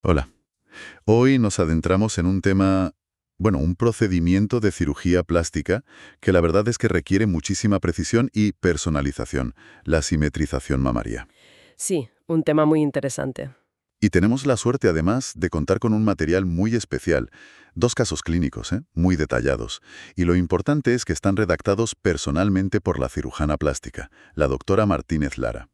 Hola. Hoy nos adentramos en un tema, un procedimiento de cirugía plástica que la verdad es que requiere muchísima precisión y personalización, la simetrización mamaria. Sí, un tema muy interesante. Y tenemos la suerte además de contar con un material muy especial, dos casos clínicos, muy detallados. Y lo importante es que están redactados personalmente por la cirujana plástica, la doctora Martínez Lara.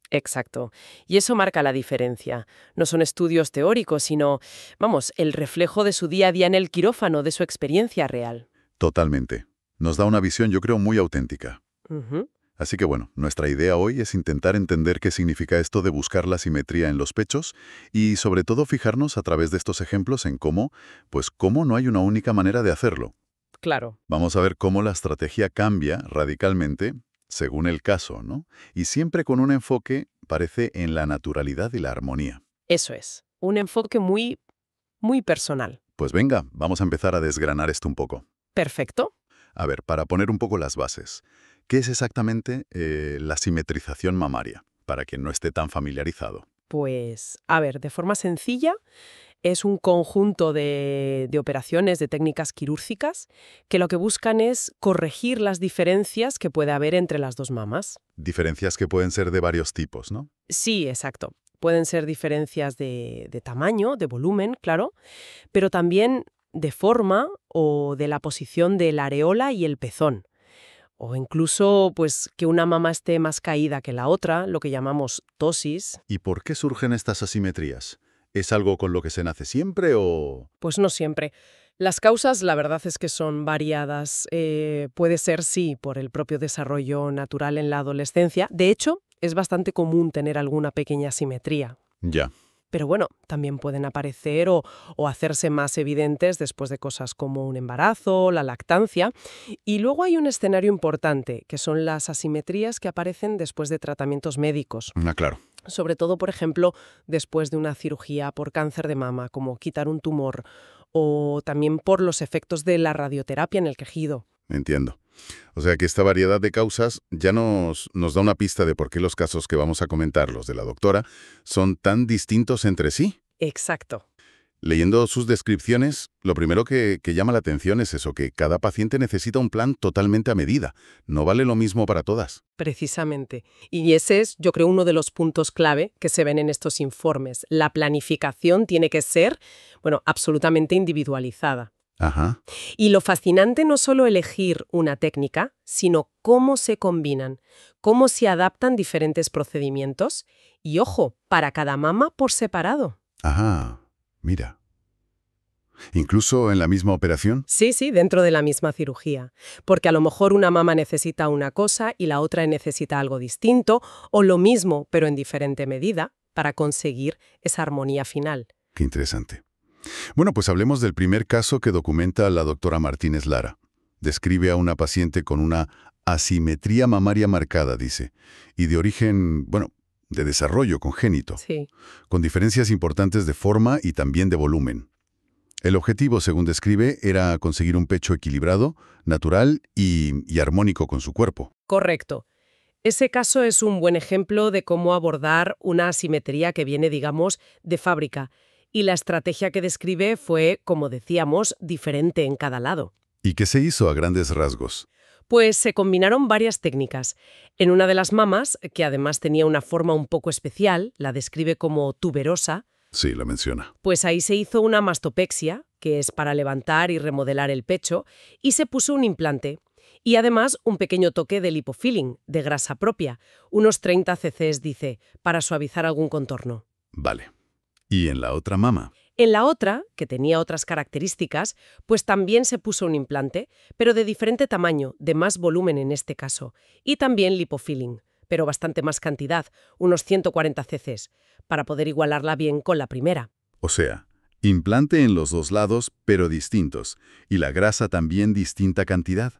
Exacto. Y eso marca la diferencia. No son estudios teóricos, sino, vamos, el reflejo de su día a día en el quirófano, de su experiencia real. Totalmente. Nos da una visión, yo creo, muy auténtica. Ujú. Así que nuestra idea hoy es intentar entender qué significa esto de buscar la simetría en los pechos y sobre todo fijarnos a través de estos ejemplos en cómo no hay una única manera de hacerlo. Claro, Vamos a ver cómo la estrategia cambia radicalmente según el caso, ¿no? Y siempre con un enfoque, parece, en la naturalidad y la armonía. eso es. Un enfoque muy, muy personal. Pues venga, vamos a empezar a desgranar esto un poco. Perfecto. A ver, para poner un poco las bases, ¿qué es exactamente la simetrización mamaria? Para quien no esté tan familiarizado. Pues, a ver, de forma sencilla, es un conjunto de operaciones, de técnicas quirúrgicas, que lo que buscan es corregir las diferencias que puede haber entre las dos mamas. Diferencias que pueden ser de varios tipos, ¿no? Sí, exacto. Pueden ser diferencias de tamaño, de volumen, claro, pero también de forma o de la posición de la areola y el pezón. O incluso, pues, que una mama esté más caída que la otra, lo que llamamos tosis. ¿Y por qué surgen estas asimetrías? ¿Es algo con lo que se nace siempre o...? Pues no siempre. Las causas, la verdad es que son variadas. Puede ser, sí, por el propio desarrollo natural en la adolescencia. De hecho, es bastante común tener alguna pequeña asimetría. Ya. Pero bueno, también pueden aparecer o hacerse más evidentes después de cosas como un embarazo, la lactancia. Y luego hay un escenario importante, que son las asimetrías que aparecen después de tratamientos médicos. Claro. Sobre todo, por ejemplo, después de una cirugía por cáncer de mama, como quitar un tumor, o también por los efectos de la radioterapia en el quejido. Entiendo. O sea que esta variedad de causas ya nos da una pista de por qué los casos que vamos a comentar, los de la doctora, son tan distintos entre sí. Exacto. Leyendo sus descripciones, lo primero que llama la atención es eso, que cada paciente necesita un plan totalmente a medida. No vale lo mismo para todas. Precisamente. Y ese es, yo creo, uno de los puntos clave que se ven en estos informes. La planificación tiene que ser, bueno, absolutamente individualizada. Ajá. Y lo fascinante no solo elegir una técnica, sino cómo se combinan, cómo se adaptan diferentes procedimientos y, ojo, para cada mama por separado. Ajá. Mira. Incluso en la misma operación. Sí, sí, dentro de la misma cirugía. Porque a lo mejor una mama necesita una cosa y la otra necesita algo distinto, o lo mismo, pero en diferente medida, para conseguir esa armonía final. Qué interesante. Bueno, pues hablemos del primer caso que documenta la doctora Martínez Lara. Describe a una paciente con una asimetría mamaria marcada, dice, y de origen, de desarrollo congénito, Sí. con diferencias importantes de forma y también de volumen. El objetivo, según describe, era conseguir un pecho equilibrado, natural y armónico con su cuerpo. Correcto. Ese caso es un buen ejemplo de cómo abordar una asimetría que viene, digamos, de fábrica. Y la estrategia que describe fue, como decíamos, diferente en cada lado. ¿Y qué se hizo a grandes rasgos? Pues se combinaron varias técnicas. En una de las mamas, que además tenía una forma un poco especial, la describe como tuberosa, Sí, la menciona. pues ahí se hizo una mastopexia, que es para levantar y remodelar el pecho, y se puso un implante. Y además un pequeño toque de lipofilling, de grasa propia, unos 30 cc's, dice, para suavizar algún contorno. Vale. ¿Y en la otra mama? En la otra, que tenía otras características, pues también se puso un implante, pero de diferente tamaño, de más volumen en este caso, y también lipofilling, pero bastante más cantidad, unos 140 cc's, para poder igualarla bien con la primera. O sea, implante en los dos lados, pero distintos, y la grasa también distinta cantidad.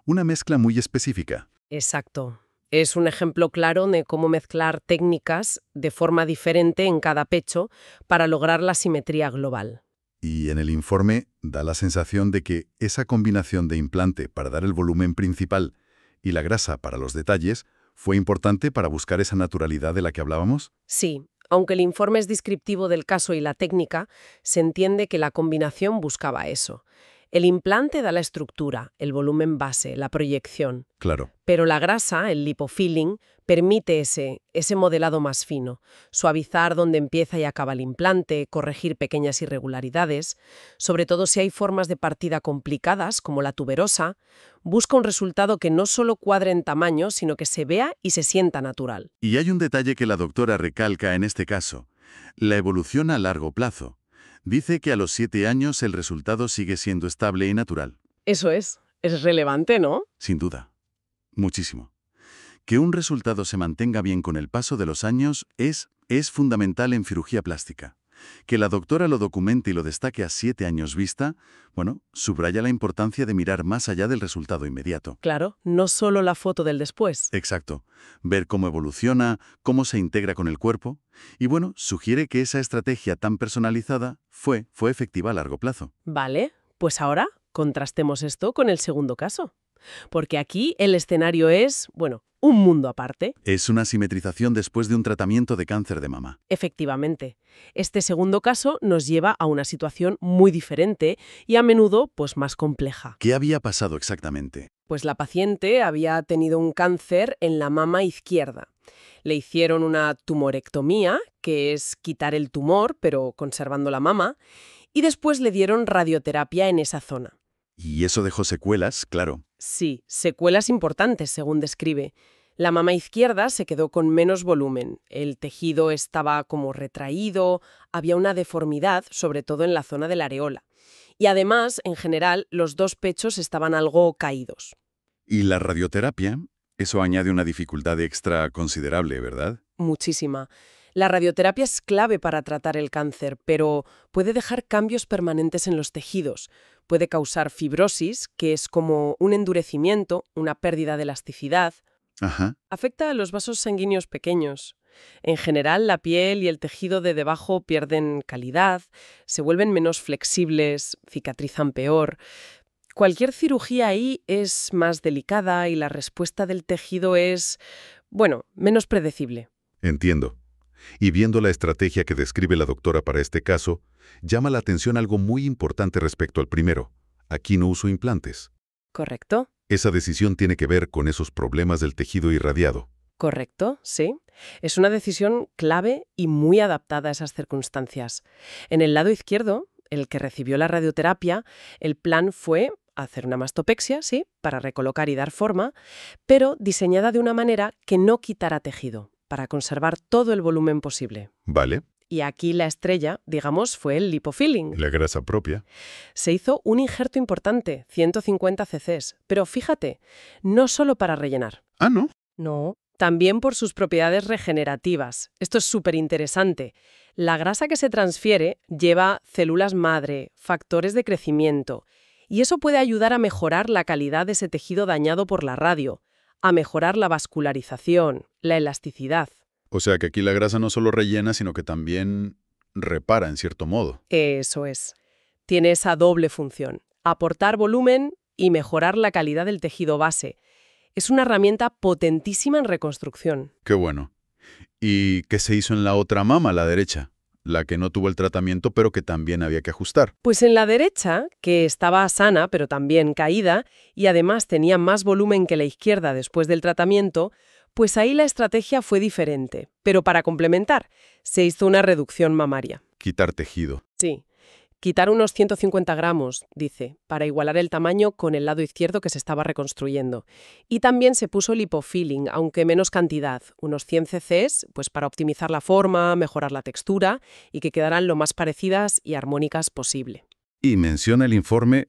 Una mezcla muy específica. Exacto. Es un ejemplo claro de cómo mezclar técnicas de forma diferente en cada pecho para lograr la simetría global. Y en el informe da la sensación de que esa combinación de implante para dar el volumen principal y la grasa para los detalles fue importante para buscar esa naturalidad de la que hablábamos. Sí, Aunque el informe es descriptivo del caso y la técnica, se entiende que la combinación buscaba eso. El implante da la estructura, el volumen base, la proyección. Claro. Pero la grasa, el lipofilling, permite ese modelado más fino, suavizar donde empieza y acaba el implante, corregir pequeñas irregularidades, sobre todo si hay formas de partida complicadas, como la tuberosa, busca un resultado que no solo cuadre en tamaño, sino que se vea y se sienta natural. Y hay un detalle que la doctora recalca en este caso: la evolución a largo plazo. Dice que a los 7 años el resultado sigue siendo estable y natural. Eso es relevante, ¿no? Sin duda. Muchísimo. Que un resultado se mantenga bien con el paso de los años es fundamental en cirugía plástica. Que la doctora lo documente y lo destaque a 7 años vista, bueno, subraya la importancia de mirar más allá del resultado inmediato. Claro, no solo la foto del después. Exacto. Ver cómo evoluciona, cómo se integra con el cuerpo. Y bueno, sugiere que esa estrategia tan personalizada fue efectiva a largo plazo. Vale, pues ahora contrastemos esto con el segundo caso. Porque aquí el escenario es, bueno, un mundo aparte. Es una simetrización después de un tratamiento de cáncer de mama. Efectivamente, este segundo caso nos lleva a una situación muy diferente y a menudo, pues, más compleja. ¿Qué había pasado exactamente? Pues la paciente había tenido un cáncer en la mama izquierda. Le hicieron una tumorectomía, que es quitar el tumor, pero conservando la mama, y después le dieron radioterapia en esa zona. Y eso dejó secuelas, claro. Sí, secuelas importantes, según describe. La mama izquierda se quedó con menos volumen, el tejido estaba como retraído, había una deformidad, sobre todo en la zona de la areola. Y además, en general, los dos pechos estaban algo caídos. Y la radioterapia, eso añade una dificultad extra considerable, ¿verdad? Muchísima. La radioterapia es clave para tratar el cáncer, pero puede dejar cambios permanentes en los tejidos. Puede causar fibrosis, que es como un endurecimiento, una pérdida de elasticidad. Ajá. Afecta a los vasos sanguíneos pequeños. En general, la piel y el tejido de debajo pierden calidad, se vuelven menos flexibles, cicatrizan peor. Cualquier cirugía ahí es más delicada y la respuesta del tejido es, bueno, menos predecible. Entiendo. Y viendo la estrategia que describe la doctora para este caso, llama la atención algo muy importante respecto al primero. Aquí no uso implantes. ¿Correcto? Esa decisión tiene que ver con esos problemas del tejido irradiado. Correcto, sí. Es una decisión clave y muy adaptada a esas circunstancias. En el lado izquierdo, el que recibió la radioterapia, el plan fue hacer una mastopexia, sí, para recolocar y dar forma, pero diseñada de una manera que no quitara tejido, para conservar todo el volumen posible. ¿Vale? Y aquí la estrella, digamos, fue el lipofilling. La grasa propia. Se hizo un injerto importante, 150 cc's, pero fíjate, no solo para rellenar. Ah, ¿no? No, también por sus propiedades regenerativas. Esto es súper interesante. La grasa que se transfiere lleva células madre, factores de crecimiento, y eso puede ayudar a mejorar la calidad de ese tejido dañado por la radio, a mejorar la vascularización, la elasticidad. O sea que aquí la grasa no solo rellena, sino que también repara en cierto modo. Eso es. Tiene esa doble función, aportar volumen y mejorar la calidad del tejido base. Es una herramienta potentísima en reconstrucción. Qué bueno. ¿Y qué se hizo en la otra mama, la derecha? La que no tuvo el tratamiento, pero que también había que ajustar. Pues en la derecha, que estaba sana pero también caída, y además tenía más volumen que la izquierda después del tratamiento, pues ahí la estrategia fue diferente. Pero para complementar, se hizo una reducción mamaria. Quitar tejido. Sí. Quitar unos 150 gramos, dice, para igualar el tamaño con el lado izquierdo que se estaba reconstruyendo. Y también se puso lipofilling, aunque menos cantidad, unos 100 cc's, pues para optimizar la forma, mejorar la textura y que quedaran lo más parecidas y armónicas posible. Y menciona el informe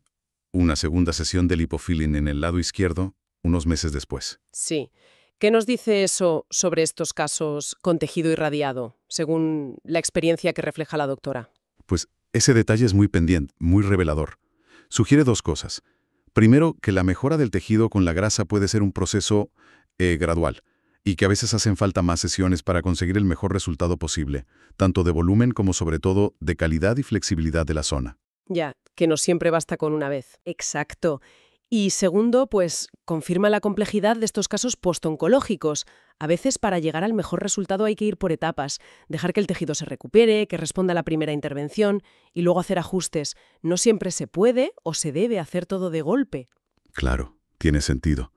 una segunda sesión de lipofilling en el lado izquierdo unos meses después. Sí. ¿Qué nos dice eso sobre estos casos con tejido irradiado, según la experiencia que refleja la doctora? Pues ese detalle es muy pendiente, muy revelador. Sugiere dos cosas. Primero, que la mejora del tejido con la grasa puede ser un proceso gradual y que a veces hacen falta más sesiones para conseguir el mejor resultado posible, tanto de volumen como sobre todo de calidad y flexibilidad de la zona. Ya, que no siempre basta con una vez. Exacto. Y segundo, pues confirma la complejidad de estos casos postoncológicos. A veces para llegar al mejor resultado hay que ir por etapas, dejar que el tejido se recupere, que responda a la primera intervención y luego hacer ajustes. No siempre se puede o se debe hacer todo de golpe. Claro, tiene sentido.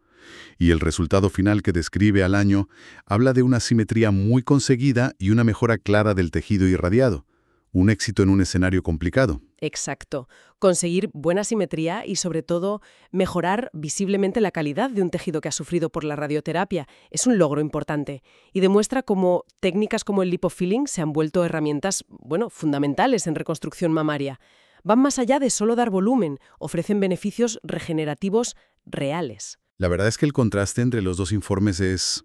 Y el resultado final que describe al año habla de una simetría muy conseguida y una mejora clara del tejido irradiado. Un éxito en un escenario complicado. Exacto. Conseguir buena simetría y, sobre todo, mejorar visiblemente la calidad de un tejido que ha sufrido por la radioterapia es un logro importante y demuestra cómo técnicas como el lipofilling se han vuelto herramientas, fundamentales en reconstrucción mamaria. Van más allá de solo dar volumen, ofrecen beneficios regenerativos reales. La verdad es que el contraste entre los dos informes es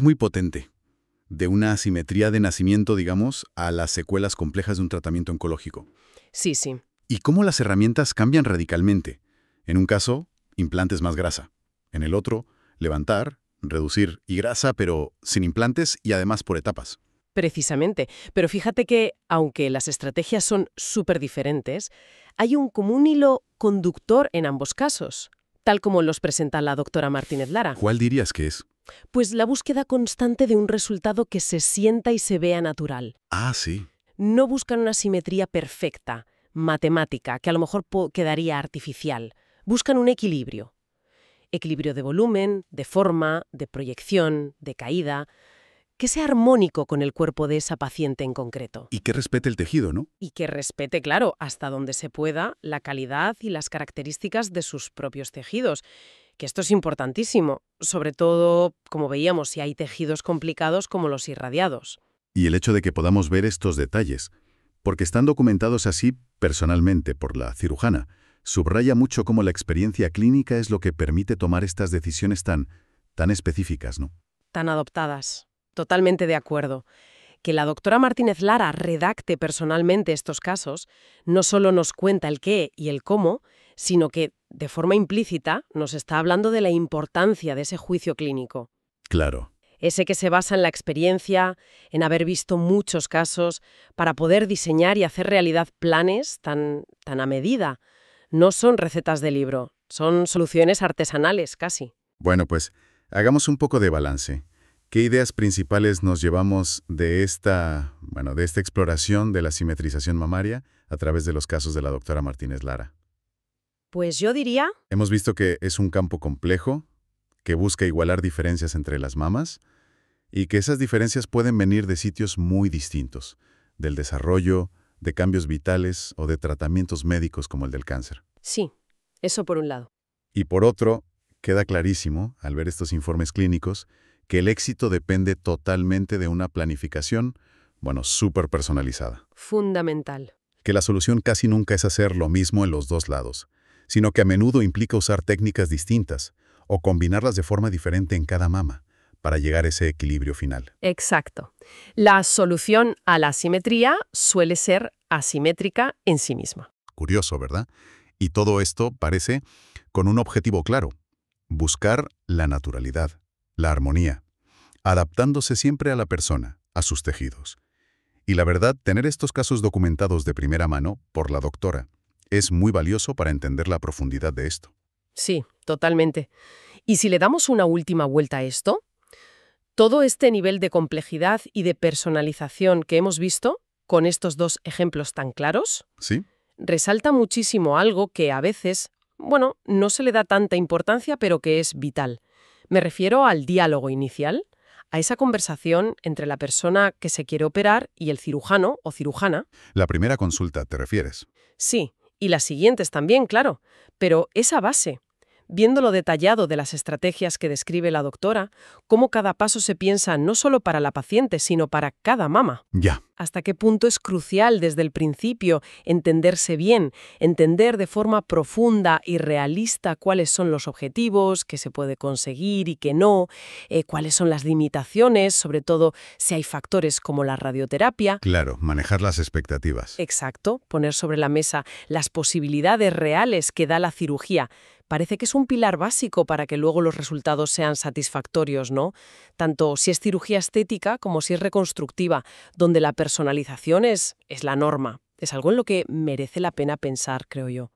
muy potente. De una asimetría de nacimiento, digamos, a las secuelas complejas de un tratamiento oncológico. Sí, sí. Y cómo las herramientas cambian radicalmente. En un caso, implantes más grasa. En el otro, levantar, reducir y grasa, pero sin implantes y además por etapas. Precisamente. Pero fíjate que, aunque las estrategias son súper diferentes, hay un común hilo conductor en ambos casos, tal como los presenta la doctora Martínez Lara. ¿Cuál dirías que es? Pues la búsqueda constante de un resultado que se sienta y se vea natural. Ah, sí. No buscan una simetría perfecta, matemática, que a lo mejor quedaría artificial. Buscan un equilibrio. Equilibrio de volumen, de forma, de proyección, de caída, que sea armónico con el cuerpo de esa paciente en concreto. Y que respete el tejido, ¿no? Y que respete, claro, hasta donde se pueda, la calidad y las características de sus propios tejidos. Que esto es importantísimo, sobre todo, como veíamos, si hay tejidos complicados como los irradiados. Y el hecho de que podamos ver estos detalles, porque están documentados así personalmente por la cirujana, subraya mucho cómo la experiencia clínica es lo que permite tomar estas decisiones tan específicas, ¿no? Tan adoptadas. Totalmente de acuerdo. Que la doctora Martínez Lara redacte personalmente estos casos no solo nos cuenta el qué y el cómo, sino que, de forma implícita, nos está hablando de la importancia de ese juicio clínico. Claro. Ese que se basa en la experiencia, en haber visto muchos casos, para poder diseñar y hacer realidad planes tan a medida. No son recetas de libro, son soluciones artesanales casi. Bueno, pues hagamos un poco de balance. ¿Qué ideas principales nos llevamos de esta exploración de la simetrización mamaria a través de los casos de la doctora Martínez Lara? Pues yo diría... Hemos visto que es un campo complejo, que busca igualar diferencias entre las mamas y que esas diferencias pueden venir de sitios muy distintos, del desarrollo, de cambios vitales o de tratamientos médicos como el del cáncer. Sí, eso por un lado. Y por otro, queda clarísimo, al ver estos informes clínicos, que el éxito depende totalmente de una planificación, súper personalizada. Fundamental. Que la solución casi nunca es hacer lo mismo en los dos lados, sino que a menudo implica usar técnicas distintas o combinarlas de forma diferente en cada mama para llegar a ese equilibrio final. Exacto. La solución a la asimetría suele ser asimétrica en sí misma. Curioso, ¿verdad? Y todo esto parece con un objetivo claro: buscar la naturalidad, la armonía, adaptándose siempre a la persona, a sus tejidos. Y la verdad, tener estos casos documentados de primera mano por la doctora es muy valioso para entender la profundidad de esto. Sí, totalmente. Y si le damos una última vuelta a esto, todo este nivel de complejidad y de personalización que hemos visto, con estos dos ejemplos tan claros, ¿Sí? resalta muchísimo algo que a veces, no se le da tanta importancia, pero que es vital. Me refiero al diálogo inicial, a esa conversación entre la persona que se quiere operar y el cirujano o cirujana. La primera consulta, ¿te refieres? Sí, y las siguientes también, claro, pero esa base, viendo lo detallado de las estrategias que describe la doctora, cómo cada paso se piensa no solo para la paciente, sino para cada mama. Ya. Hasta qué punto es crucial desde el principio entenderse bien, entender de forma profunda y realista cuáles son los objetivos, qué se puede conseguir y qué no, cuáles son las limitaciones, sobre todo si hay factores como la radioterapia. Claro, manejar las expectativas. Exacto, poner sobre la mesa las posibilidades reales que da la cirugía. Parece que es un pilar básico para que luego los resultados sean satisfactorios, ¿no? Tanto si es cirugía estética como si es reconstructiva, donde la personalización es la norma. Es algo en lo que merece la pena pensar, creo yo.